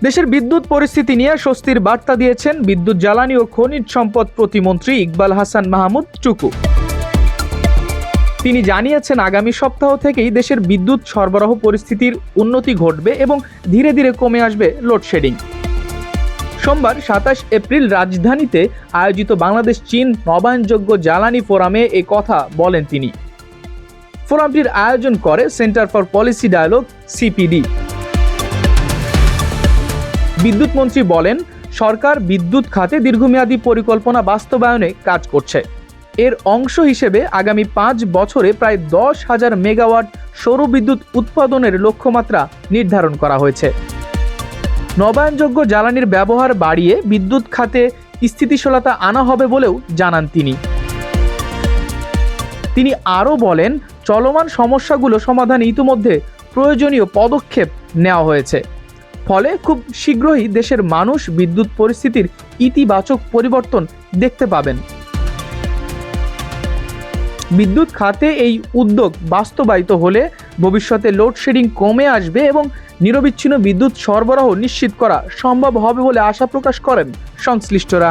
দেশের বিদ্যুৎ পরিস্থিতি নিয়ে স্বস্তির বার্তা দিয়েছেন বিদ্যুৎ জ্বালানি ও খনিজ সম্পদ প্রতিমন্ত্রী ইকবাল হাসান মাহমুদ টুকু। তিনি জানিয়েছেন, আগামী সপ্তাহ থেকেই দেশের বিদ্যুৎ সরবরাহ পরিস্থিতির উন্নতি ঘটবে এবং ধীরে ধীরে কমে আসবে লোডশেডিং। সোমবার ২৭ এপ্রিল রাজধানীতে আয়োজিত বাংলাদেশ চীন নবায়নযোগ্য জ্বালানি ফোরামে এ কথা বলেন তিনি। ফোরামটির আয়োজন করে centre for policy dialogue CPD. বিদ্যুৎ মন্ত্রী বলেন, সরকার বিদ্যুৎ খাতে দীর্ঘমেয়াদী পরিকল্পনা বাস্তবায়নে কাজ করছে। এর অংশ হিসেবে আগামী ৫ বছরে প্রায় ১০,০০০ মেগাওয়াট সৌর বিদ্যুৎ উৎপাদনের লক্ষ্যমাত্রা নির্ধারণ করা হয়েছে। নবায়নযোগ্য জ্বালানির ব্যবহার বাড়িয়ে বিদ্যুৎ খাতে স্থিতিশীলতা আনা হবে বলেও জানান তিনি। তিনি আরও বলেন, চলমান সমস্যাগুলো সমাধানে ইতিমধ্যে প্রয়োজনীয় পদক্ষেপ নেওয়া হয়েছে। ফলে খুব শীঘ্রই দেশের মানুষ বিদ্যুৎ পরিস্থিতির ইতিবাচক পরিবর্তন দেখতে পাবেন। বিদ্যুৎ খাতে এই উদ্যোগ বাস্তবায়িত হলে ভবিষ্যতে লোডশেডিং কমে আসবে এবং নিরবিচ্ছিন্ন বিদ্যুৎ সরবরাহ নিশ্চিত করা সম্ভব হবে বলে আশা প্রকাশ করেন সংশ্লিষ্টরা।